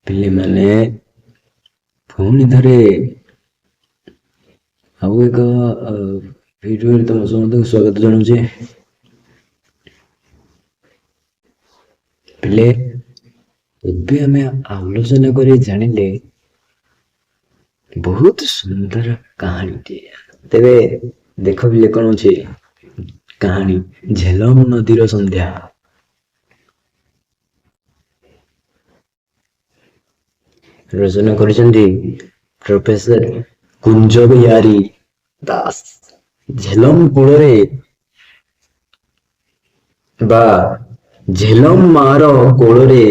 ପିଲେମାନେ ପୁଣି ଥରେ ଆଉ ଏକ ଭିଡ଼ିଓରେ ତମ ସମସ୍ତଙ୍କୁ ସ୍ୱାଗତ ଜଣାଉଛି। ପିଲେ ଏବେ ଆମେ ଆଲୋଚନା କରି ଜାଣିଲେ ବହୁତ ସୁନ୍ଦର କାହାଣୀଟିଏ। ତେବେ ଦେଖ ପିଲେ କଣ ଅଛି କାହାଣୀ ଝେଲମ ନଦୀର ସନ୍ଧ୍ୟା। ରଚନା କରିଛନ୍ତି ପ୍ରଫେସର କୁଞ୍ଜ ବିହାରୀ ଦାସ। ଝେଲମ କୂଳରେ ବା ଝେଲମ ମାର କୋଳରେ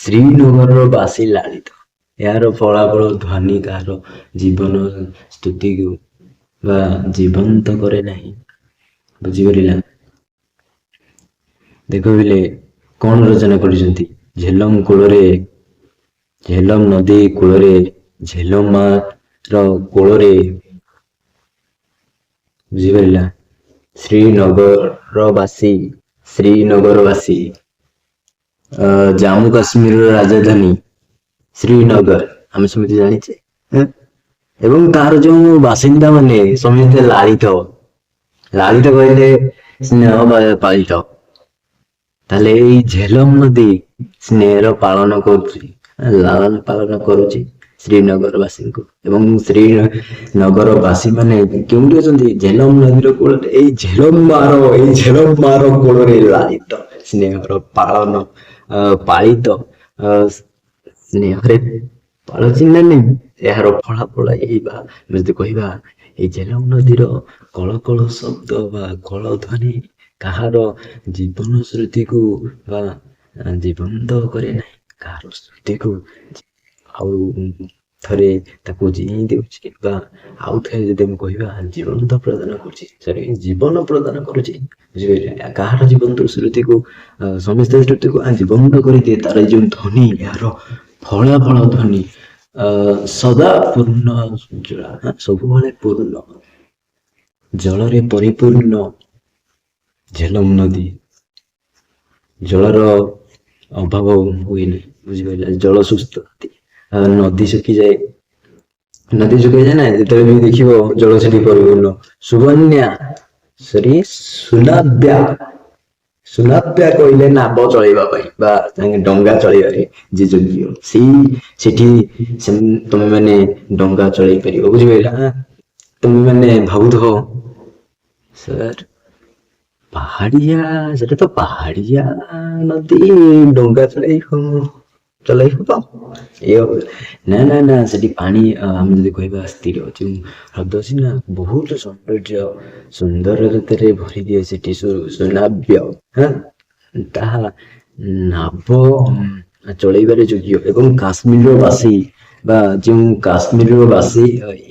ଶ୍ରୀନଗରର ବାସି ଲାଳିତ। ଏହାର ଫଳାଫଳ ଧ୍ୱନି କାହାର ଜୀବନ ସ୍ତୁତିକୁ ବା ଜୀବନ୍ତ କରେ ନାହିଁ। ବୁଝିପାରିଲା? ଦେଖ ପିଲେ କଣ ରଚନା କରିଛନ୍ତି ଝେଲମ କୂଳରେ ଝେଲମ ନଦୀ କୂଳରେ ଝେଲମ ମାର କୋଳରେ ବୁଝିପାରିଲା ଶ୍ରୀନଗରବାସୀ ଜାମ୍ମୁ କାଶ୍ମୀରର ରାଜଧାନୀ ଶ୍ରୀନଗର ଆମେ ସେମିତି ଜାଣିଛେ ଏବଂ ତାର ଯୋଉ ବାସିନ୍ଦା ମାନେ ସମସ୍ତେ ଲାଳିତ କହିଲେ ସ୍ନେହ ପାଳିତ। ତାହେଲେ ଏଇ ଝେଲମ ନଦୀ ସ୍ନେହର ଲାଳନ ପାଳନ କରୁଛି ଶ୍ରୀନଗର ବାସୀଙ୍କୁ। ଏବଂ ଶ୍ରୀନଗର ବାସୀ ମାନେ କେଉଁଠି ଅଛନ୍ତି ଝେଲମ ନଦୀର କୂଳରେ। ଏଇ ଝେଲମ ମାର କୋଳରେ ଲାଳିତ ସ୍ନେହର ପାଳିତ ସ୍ନେହରେ ପାଳୁଛି ନା ନାଇଁ। ଏହାର ଫଳାଫଳ ଏଇବା ଯଦି କହିବା ଏଇ ଝେଲମ ନଦୀର କଳ କଳ ଶବ୍ଦ ବା କଳ ଧ୍ୱନି କାହାର ଜୀବନ ସ୍ମୃତିକୁ ବା ଜୀବନ୍ତ କରେ ନାହିଁ, କାହାର ସ୍ମୃତିକୁ ଆଉ ଥରେ ତାକୁ ଜୀଇ ଦେଉଛି ବା ଆଉ ଥରେ ଯଦି ଆମେ କହିବା ଜୀବନ୍ତ ପ୍ରଦାନ କରୁଛି, ଜୀବନ ପ୍ରଦାନ କରୁଛି। ବୁଝିପାରିଲେ? କାହାର ଜୀବନ୍ତ ସ୍ମୃତିକୁ ସମସ୍ତ ସ୍ମୃତିକୁ ଜୀବନ୍ତ କରିଦିଏ। ତାର ଯୋଉ ଧ୍ୱନି, ଏହାର ଫଳାଫଳ ଧ୍ୱନି ସଦା ପୂର୍ଣ୍ଣ ସବୁବେଳେ ପୂର୍ଣ୍ଣ ଜଳରେ ପରିପୂର୍ଣ୍ଣ। ଝେଲମ ନଦୀ ଜଳର ଅଭାବ ହୁଏନି। ବୁଝିପାରିଲା? ଜଳ ସୁସ୍ଥ ନଦୀ ଶୁଖିଯାଏ ନା ଯେତେବେଳେ ବି ଦେଖିବ ଜଳ ସେଠି ପରିପୂର୍ଣ୍ଣ। ସୁବନ୍ୟା ସୁନାବ୍ୟା କହିଲେ ନାବ ଚଳେଇବା ପାଇଁ ବା ଡଙ୍ଗା ଚଳେଇବାରେ ଯେ ଯୋଗ୍ୟ ସେଠି ତମେ ମାନେ ଡଙ୍ଗା ଚଳେଇ ପାରିବ। ବୁଝିପାରିଲ? ତମେ ମାନେ ଭାବୁଥିବ ସାର୍ ସେଟା ତ ପାହାଡିଆ ନଦୀ, ଡଙ୍ଗା ଚଲେଇ ହବ? ନା ସେଠି ପାଣି ଆମେ ଯଦି କହିବା ସ୍ଥିର ଅଛି, ହ୍ରଦ ସିନା ବହୁତ ସୁନ୍ଦରତାରେ ଭରି ଦିଏ ସେଠି ସୁନାବ୍ୟ ତାହା ନାବ ଚଳେଇବାରେ ଯୋଗ୍ୟ। ଏବଂ କାଶ୍ମୀରର ବାସୀ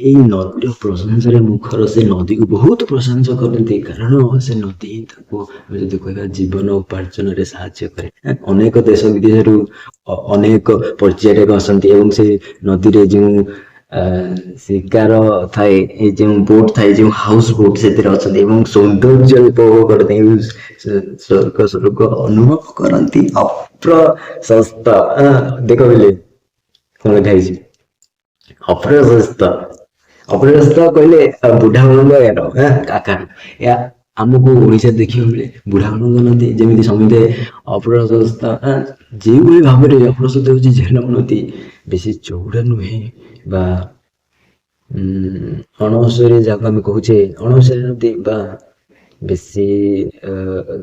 ଏଇ ନଦୀର ପ୍ରଶଂସାରେ ମୁଖର। ସେ ନଦୀକୁ ବହୁତ ପ୍ରଶଂସା କରନ୍ତି, କାରଣ ସେ ନଦୀ ହିଁ ତାକୁ ଆମେ ଯଦି କହିବା ଜୀବନ ଉପାର୍ଜନରେ ସାହାଯ୍ୟ କରେ। ଅନେକ ଦେଶ ବିଦେଶରୁ ଅନେକ ପର୍ଯ୍ୟଟକ ଆସନ୍ତି ଏବଂ ସେ ନଦୀରେ ଯେଉଁ ଶିକାର ଥାଏ, ଯେଉଁ ବୋଟ ଥାଏ, ଯେଉଁ ହାଉସ ବୋଟ ସେଥିରେ ଅଛନ୍ତି ଏବଂ ସୌନ୍ଦର୍ଯ୍ୟ ଉପଭୋଗ କରନ୍ତି, ସ୍ୱର୍ଗ ଅନୁଭବ କରନ୍ତି। ଅପ୍ରଶସ୍ତ ଦେଖ ବିଲେ କଣ ଲେଖା ହେଇଛି ଅପ୍ରଶସ୍ତ କହିଲେ ବୁଢାବୁଢୀଙ୍କ କାକା। ଏହା ଆମକୁ ଓଡିଶାରେ ଦେଖିବାକୁ ମିଳେ। ବୁଢାବୁଢୀଙ୍କ ନଦୀ ଯେମିତି ସମସ୍ତେ ଅପ୍ରଶସ୍ତ, ଯେଉଁଭଳି ଭାବରେ ଅପ୍ରଶସ୍ତ ହେଉଛି ଝେଲମ ନଦୀ। ବେଶୀ ଚଉଡ଼ା ନୁହେଁ ବା ଅଣଓସାରିଆ ଯାହାକୁ ଆମେ କହୁଛେ ଅଣଓସାରିଆ ନଦୀ ବା ବେଶୀ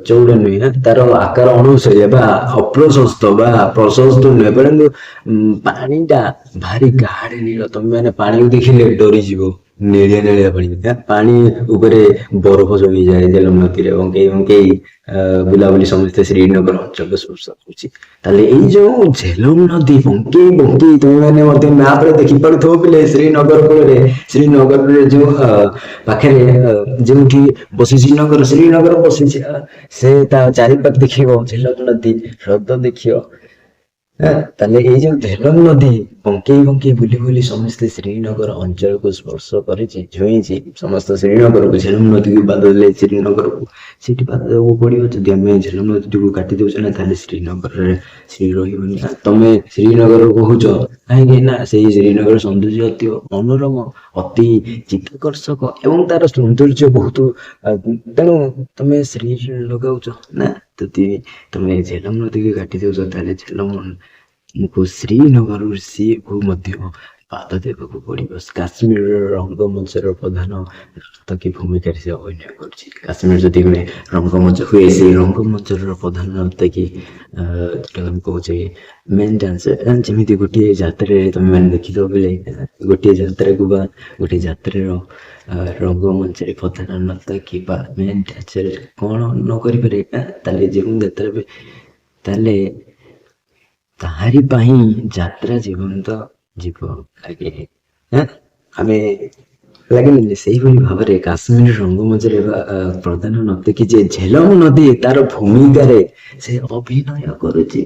ଚଉଡ଼ା ନୁହେଁ, ତାର ଆକାର ଅଣଓସାରିଆ ବା ଅପ୍ରଶସ୍ତ ବା ପ୍ରଶସ୍ତ ନୁହେଁ, ପରନ୍ତୁ ପାଣି ଟା ଭାରି ଗାଢ ନୀଳ। ତମେ ମାନେ ପାଣିକୁ ଦେଖିଲେ ଡରିଯିବ। ନେଳିଆ ପାଣି ଉପରେ ବରଫ ଜମିଯାଏ ଝେଲମ ନଦୀରେ। ବଙ୍କେଇ ବୁଲାବୁଲି ସମସ୍ତେ ଶ୍ରୀନଗର ଅଞ୍ଚଳ ସ୍ପର୍ଶ କରୁଛି। ତାହେଲେ ଏଇ ଯୋଉ ଝେଲମ ନଦୀ ବଙ୍କେଇ ତମେ ମାନେ ମଧ୍ୟ ମ୍ୟାପରେ ଦେଖିପାରୁଥିବ ପିଲେ ଶ୍ରୀନଗରରେ ଯୋଉ ପାଖରେ ଯୋଉଠି ଶ୍ରୀନଗର ବସିଛି, ସେ ତା ଚାରିପାଖ ଦେଖିବ ଝେଲମ ନଦୀ ହ୍ରଦ ଦେଖିବ। ତାହେଲେ ଏଇ ଯୋଉ ଝେଲମ ନଦୀ ବଙ୍କେଇ ବଙ୍କେଇ ବୁଲି ବୁଲି ସମସ୍ତେ ଶ୍ରୀନଗର ଅଞ୍ଚଳକୁ ସ୍ପର୍ଶ କରିଛି, ଛୁଇଁଛି ସମସ୍ତ ଶ୍ରୀନଗରକୁ। ଝେଲମ ନଦୀକୁ ବାଦ ଦେଲେ ଶ୍ରୀନଗରକୁ ସେଇଠି ବାଦ ଦେବାକୁ ପଡିବ। ଯଦି ଆମେ ଝେଲମ ନଦୀକୁ କାଟି ଦଉଛେ ନା, ତାହେଲେ ଶ୍ରୀନଗରରେ ଶ୍ରୀ ରହିବନି। ତମେ ଶ୍ରୀନଗର କହୁଛ କାହିଁକି ନା ସେଇ ଶ୍ରୀନଗର ସୌନ୍ଦର୍ଯ୍ୟ ଅତି ମନୋରମ, ଅତି ଚିତ୍ତାକର୍ଷକ ଏବଂ ତାର ସୌନ୍ଦର୍ଯ୍ୟ ବହୁତ। ତେଣୁ ତମେ ଶ୍ରୀ ଲଗାଉଛ ନା। ଯଦି ତମେ ଝେଲମ ନଦୀକୁ କାଟି ଦଉଛ, ତାହେଲେ ଝେଲମକୁ ଶ୍ରୀନଗରରୁ ସିଏକୁ ମଧ୍ୟ ବାଦ ଦେବାକୁ ପଡିବ। କାଶ୍ମୀରର ରଙ୍ଗମଞ୍ଚର ପ୍ରଧାନ ନର୍ତ୍ତକୀ ଭୂମିକାରେ ସେ ଅଭିନୟ କରୁଛି। କାଶ୍ମୀର ଯଦି ଗୋଟେ ରଙ୍ଗମଞ୍ଚ ହୁଏ, ସେଇ ରଙ୍ଗମଞ୍ଚର ପ୍ରଧାନ ନର୍ତ୍ତକୀ ଯୋଉଟା ଆମେ କହୁଛେ ମେନ୍ ଡ୍ୟାନ୍ସର। ଯେମିତି ଗୋଟିଏ ଯାତ୍ରାରେ ତମେ ମାନେ ଦେଖିଥିବ ବେଳେ, ଗୋଟିଏ ଯାତ୍ରାକୁ ବା ଗୋଟିଏ ଯାତ୍ରାର ରଙ୍ଗମଞ୍ଚରେ ପ୍ରଧାନ ନର୍ତ୍ତକୀ ବା ମେନ୍ ଡ୍ୟାନ୍ସର କଣ ନ କରିପାରେ, ତାହେଲେ ଯେଉଁ ଯାତ୍ରା ତାହେଲେ ତାହାରି ପାଇଁ ଯାତ୍ରା ଜୀବନ୍ତ ଯିବ ଲାଗେ। ଆମେ ଲାଗେନି? ସେଇଭଳି ଭାବରେ କାଶ୍ମୀର ରଙ୍ଗମଞ୍ଚରେ ପ୍ରଧାନ ନର୍ତ୍ତକୀ ଯେ ଝେଲମ ନଦୀ, ତାର ଭୂମିକାରେ ସେ ଅଭିନୟ କରୁଛି।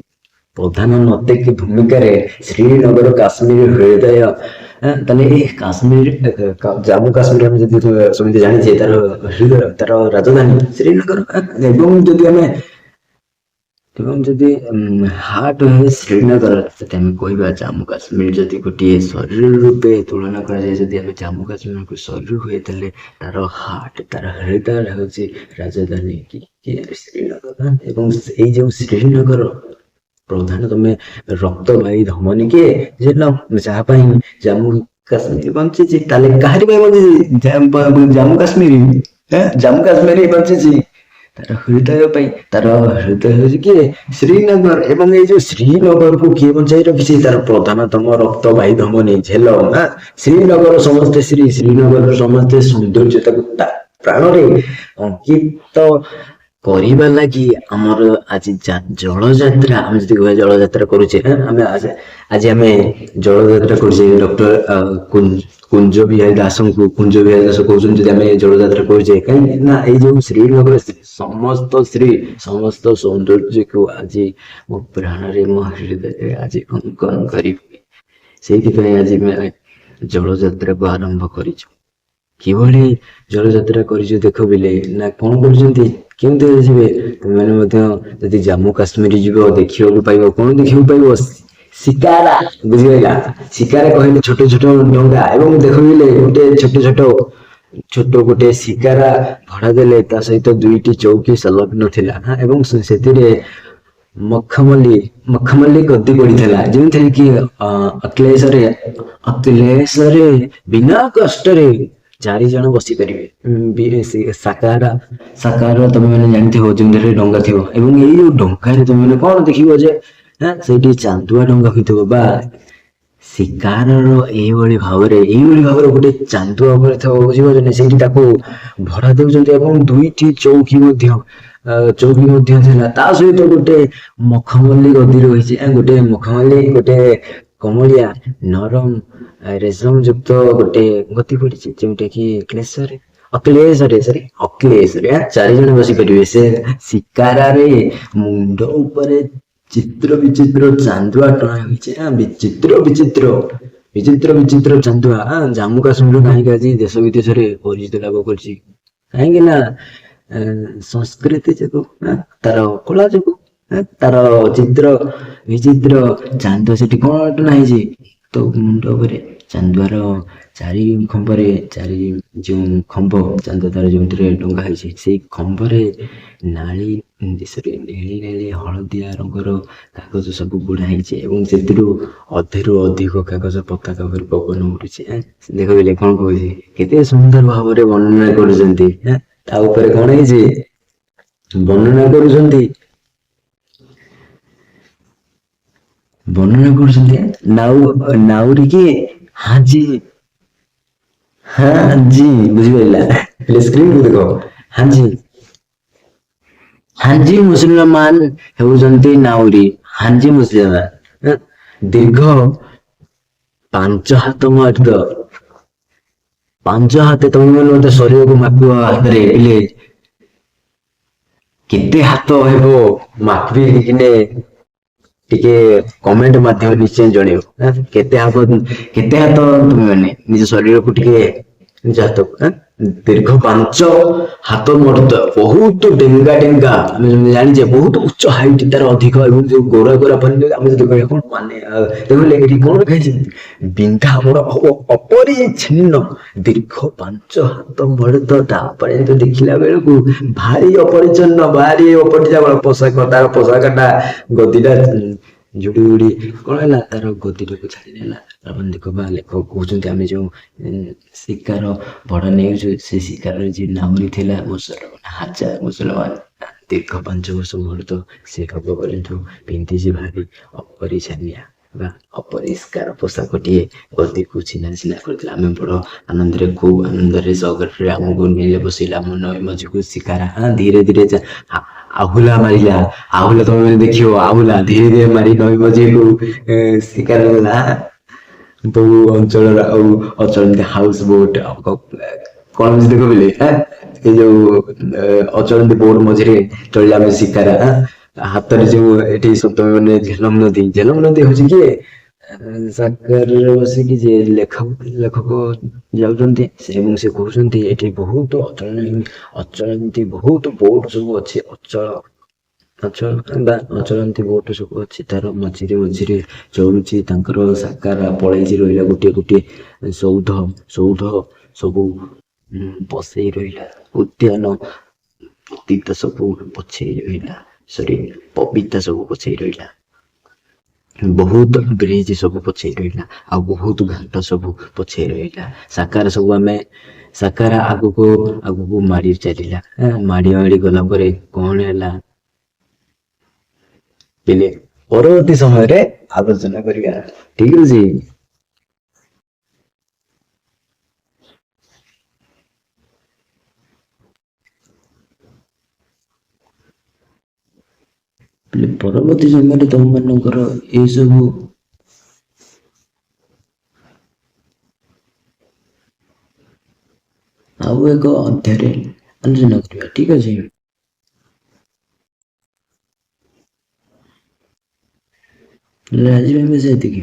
ପ୍ରଧାନ ନର୍ତ୍ତକୀ ଭୂମିକାରେ ଶ୍ରୀନଗର କାଶ୍ମୀର ହୃଦୟ। ତାହେଲେ ଏଇ କାଶ୍ମୀର ଜାମ୍ମୁ କାଶ୍ମୀର ଆମେ ଯଦି ସେମିତି ଜାଣିଛେ, ତାର ହୃଦୟ, ତାର ରାଜଧାନୀ ଶ୍ରୀନଗର। ଏବଂ ଯଦି ହାର୍ଟ ହୁଏ ଶ୍ରୀନଗର, ଯଦି ଆମେ କହିବା ଜାମ୍ମୁ କାଶ୍ମୀର ଯଦି ଗୋଟିଏ ଶରୀର ରୂପେ ତୁଳନା କରାଯାଏ, ଯଦି ଆମେ ଜାମ୍ମୁ କାଶ୍ମୀରକୁ ଶରୀର ହୁଏ, ତାହେଲେ ତାର ହାର୍ଟ, ତାର ହୃଦୟ ହେଉଛି ରାଜଧାନୀ କି ଶ୍ରୀନଗର। ଏବଂ ଏଇ ଯେଉଁ ଶ୍ରୀନଗର ପ୍ରଧାନ ତମେ ରକ୍ତବାହୀ ଧମନୀ କିଏ? ଯାହା ପାଇଁ ଜାମ୍ମୁ କାଶ୍ମୀର ବଞ୍ଚିଛି। ତାହେଲେ କାହାରି ପାଇଁ ବଞ୍ଚିଛି? ଜାମ୍ମୁ କାଶ୍ମୀର। ଜାମ୍ମୁ କାଶ୍ମୀର ବଞ୍ଚିଛି ତାର ହୃଦୟ ପାଇଁ। ତାର ହୃଦୟ ହେଉଛି କିଏ? ଶ୍ରୀନଗର। ଏବଂ ଏଇ ଯୋଉ ଶ୍ରୀନଗରକୁ କିଏ ବଞ୍ଚାଇ ରଖିଛି? ତାର ପ୍ରଧାନତମ ରକ୍ତବାହୀ ଧମନୀ ଝେଲମ। ଶ୍ରୀନଗର ସମସ୍ତେ ଶ୍ରୀନଗରର ସମସ୍ତେ ସୌନ୍ଦର୍ଯ୍ୟତାକୁ ତା ପ୍ରାଣରେ ଅଙ୍କିତ କରିବା ଲାଗି ଆମର ଆଜି ଜଳଯାତ୍ରା, ଆମେ ଯଦି କହିବା ଜଳଯାତ୍ରା କରୁଛେ, ଆମେ ଜଳଯାତ୍ରା କରୁଛେ। ଡକ୍ଟର କୁଞ୍ଜ ବିହାରୀ ଦାସଙ୍କୁ କୁଞ୍ଜ ବିହାରୀ ଦାସ କହୁଛନ୍ତି, ଯଦି ଆମେ ଜଳଯାତ୍ରା କରୁଛେ, କାହିଁକି ନା ଏଇ ଯୋଉ ଶ୍ରୀନଗର ସମସ୍ତ ସୌନ୍ଦର୍ଯ୍ୟକୁ ଆଜି ମୋ ପ୍ରାଣରେ, ମୋ ହୃଦୟରେ ଆଜି ଅଙ୍କନ କରିବି। ସେଇଥିପାଇଁ ଆଜି ଆମେ ଜଳଯାତ୍ରାକୁ ଆରମ୍ଭ କରିଛୁ। କିଭଳି ଜଳଯାତ୍ରା କରିଛୁ ଦେଖ ବିଲେ ନା, କଣ କରୁଛନ୍ତି, କେମିତି ଯିବେ? ତୁମେମାନେ ମଧ୍ୟ ଯଦି ଜାମ୍ମୁ କାଶ୍ମୀର ଯିବ, ଦେଖିବାକୁ ପାଇବ, କଣ ଦେଖିବାକୁ ପାଇବ? ଶିକାରା। ବୁଝିପାରିଲା? ଶିକାରା କହିଲେ ଛୋଟ ଛୋଟ ଡଙ୍ଗା। ଏବଂ ଦେଖ ବିଲେ ଗୋଟେ ଛୋଟ ଗୋଟେ ଶିକାରା ଭଡା ଦେଲେ, ତା ସହିତ ଦୁଇଟି ଚୌକି ସଂଲଗ୍ନ ଥିଲା। ଏବଂ ସେଥିରେ ମଖମଲି ଗଦି ପଡିଥିଲା, ଯେଉଁଥିରେ କି ଅକ୍ଲେଶରେ ବିନା କଷ୍ଟରେ 4 ଜଣ ବସିପାରିବେ। ସାକାର ତମେ ମାନେ ଜାଣିଥିବ, ଯେଉଁଥିରେ ଡଙ୍ଗା ଥିବ। ଏବଂ ଏଇ ଯୋଉ ଡଙ୍ଗାରେ ତମେ ମାନେ କଣ ଦେଖିବ ଯେ, ସେଇଠି ଚାନ୍ଦୁଆ ଡଙ୍ଗା ହୋଇଥିବ ବା ଶିକାରର ଏଇଭଳି ଭାବରେ ଗୋଟେ ଚାନ୍ଦୁଆ ଉପରେ ଥିବ, ବୁଝିପାରୁଛ ନା? ସେଇଠି ତାକୁ ଭଡା ଦେଉଛନ୍ତି। ଏବଂ ଦୁଇଟି ଚୌକି ମଧ୍ୟ ଥିଲା। ତା ସହିତ ଗୋଟେ ମଖମଲି ଗଦି ରହିଛି। ଗୋଟେ କମଳିଆ ନରମ ରେଶମ ଯୁକ୍ତ ଗୋଟେ ଗତି ପଡିଛି, ଯୋଉଟା କି ଅକ୍ଲେଶରେ 4 ଜଣ ବସିପାରିବେ। ସେ ଶିକାରାରେ ମୁଣ୍ଡ ଉପରେ ଚିତ୍ର ବିଚିତ୍ର ଚାନ୍ଦୁଆ ଟଣା ହୋଇଛି। ବିଚିତ୍ର ଚାନ୍ଦୁଆ ଜାମ୍ମୁ କାଶ୍ମୀର କାହିଁକି ଆଜି ଦେଶ ବିଦେଶରେ ପରିଚିତ ଲାଭ କରିଛି? କାହିଁକି ନା ସଂସ୍କୃତି ଯୋଗୁ, ତାର କଳା ଯୋଗୁ, ତାର ବିଚିତ୍ର ଚାନ୍ଦୁଆ ସେଠି କଣ ଟଣା ହେଇଛି? ତ ମୁଣ୍ଡ ଉପରେ ଚାନ୍ଦୁଆର ଚାରି ଯେଉଁ ଖମ୍ବ ଚାନ୍ଦୁଆ ତାର ଯେଉଁଥିରେ ଟଙ୍ଗା ହେଇଛି, ସେଇ ଖମ୍ବରେ ନେଳି ନେଳି ହଳଦିଆ ରଙ୍ଗର କାଗଜ ସବୁ ବୁଣା ହେଇଛି। ଏବଂ ସେଥିରୁ ଅଧେରୁ ଅଧିକ କାଗଜ ପତାକା ପରି ପବନ ଉଠୁଛି। ଦେଖ ବିଲେ କଣ କହୁଛି, କେତେ ସୁନ୍ଦର ଭାବରେ ବର୍ଣ୍ଣନା କରୁଛନ୍ତି। ତା ଉପରେ କଣ ହେଇଛି ବର୍ଣ୍ଣନା କରୁଛନ୍ତି। ନାଉରୀ କି ହାଜି। ବୁଝିପାରିଲା? ସ୍କ୍ରିନ୍ ଦେଖ। ହାଜି ହାଞ୍ଜି ମୁସଲମାନ ହେଉଛନ୍ତି ନାଉରୀ। ହାଞ୍ଜି ମୁସଲମାନ ଦୀର୍ଘ 5 ହାତ ମଧ୍ୟ। 5 ହାତ। ତମେ ମାନେ ମତେ ଶରୀରକୁ ମାପିବ ହାତରେ ହେଲେ କେତେ ହାତ ହେବ? ମାପିବି କିନେ ଟିକେ କମେଣ୍ଟ ମାଧ୍ୟମରେ ନିଶ୍ଚୟ ଜଣେଇବ କେତେ ହାତ ତୁମେ ମାନେ ନିଜ ଶରୀରକୁ ଟିକେ ନିଜ ହାତକୁ ଦୀର୍ଘ 5 ହାତ ମର୍ଦ ବହୁତ ଡେଙ୍ଗା ଡେଙ୍ଗା ଆମେ ଯେମିତି ଜାଣିଛେ ବହୁତ ଉଚ୍ଚ ହାଇଟ୍ ତାର ଅଧିକ ଏବଂ ଯୋଉ ଗୋରା ଗୋରା ପାଣି ଆମେ ଯଦି କହିବା କଣ ମାନେ ଦେଖଲେ ଏଠି କଣ ଖାଇଛି ବିନ୍ଧା ବଡ ଅପରିଚ୍ଛିନ୍ନ ଦୀର୍ଘ 5 ହାତ ମର୍ଦ ତାପରେ ଏମିତି ଦେଖିଲା ବେଳକୁ ଭାରି ଅପରିଚ୍ଛନ୍ନ ଭାରି ଅପରିଚ୍ଛନ୍ନ ପୋଷାକ ତାର ପୋଷାକଟା ଗଦିଟା ଯୋଡି ଯୋଡି କଣ ହେଲା ତାର ଗଦିଟାକୁ ଛାଡିଦେଲା ଆପଣ ଦେଖ ବା ଲେଖକ କହୁଛନ୍ତି ଆମେ ଯୋଉ ଶିକାର ଭଡା ନେଇଛୁ ସେ ଶିକାରରେ ଯିଏ ନାଉରି ଥିଲା ମୁସଲମାନ ହାଜାର ମୁସଲମାନ ଦୀର୍ଘ 5 ବର୍ଷ ମୁହୂର୍ତ୍ତ ସେ ହବ ପର୍ଯ୍ୟନ୍ତ ପିନ୍ଧିଛି ଭାରି ଅପରିଚ୍ଛନ୍ନିଆ ବା ଅପରିଷ୍କାର ପୋଷାକଟିଏ ଗଦିକୁ ଛିନା ଛିନା କରିଥିଲା ଆମେ ବଡ ଆନନ୍ଦରେ ଖୁବ ଆନନ୍ଦରେ ସଗଟରେ ଆମକୁ ନେଲେ ବସିଲା ଆମ ନଈ ମଝିକୁ ଶିକାର ଧୀରେ ଧୀରେ ଆହୁଲା ମାରିଲା ଆହୁଲା ତମେ ମାନେ ଦେଖିବ ଆହୁଲା ଧୀରେ ଧୀରେ ମାରି ନଈ ମଝିକୁ ଶିକାର ହେଲା ବହୁ ଅଞ୍ଚଳର ଆଉ ଅଚଳନ୍ତି ହାଉସ ବୋଟ କଣ ବୁଝିଲେ କହିଲେ ଏ ଯୋଉ ଅଚଳନ୍ତି ବୋଟ ମଝିରେ ଚଳିଲା ଆମେ ଶିକାର ହାତରେ ଯୋଉ ଏଠି ତମେ ମାନେ ଝେଲମ ନଦୀ ହଉଛି କିଏ ସାଗରରେ ବସିକି ଯେ ଲେଖକ ଯାଉଛନ୍ତି ଏବଂ ସେ କହୁଛନ୍ତି ଏଠି ବହୁତ ଅଚଳନ୍ତି ବହୁତ ବୋଟ ସବୁ ଅଛି ଅଚଳନ୍ତି ବୋଟ ସବୁ ଅଛି ତାର ମଝିରେ ମଝିରେ ଚଳୁଛି ତାଙ୍କର ସାକାର ପଳେଇଛି ରହିଲା ଗୋଟିଏ ଗୋଟିଏ ସୌଧ ସୌଧ ସବୁ ବସେଇ ରହିଲା ଉଦ୍ୟାନ ପତିତ ସବୁ ପଛେଇ ରହିଲା ପବିତା ସବୁ ପଛେଇ ରହିଲା ବହୁତ ବ୍ରିଜ ସବୁ ପଛେଇ ରହିଲା ଆଉ ବହୁତ ଘାଟ ସବୁ ପଛେଇ ରହିଲା ସାକାର ଆଗକୁ ଆଗକୁ ମାଡି ଚାଲିଲା ମାଡି ମାଡି ଗଲା ପରେ କଣ ହେଲା ପିଲେ ପରବର୍ତ୍ତୀ ସମୟରେ ଆଲୋଚନା କରିବା ଠିକ ଅଛି ପରବର୍ତ୍ତୀ ସମୟରେ ତମ ମାନଙ୍କର ଏସବୁ ଆଉ ଏକ ଅଧ୍ୟାୟରେ ଆଲୋଚନା କରିବା ଠିକ ଅଛି ଆଜି ପାଇଁ ସେତିକି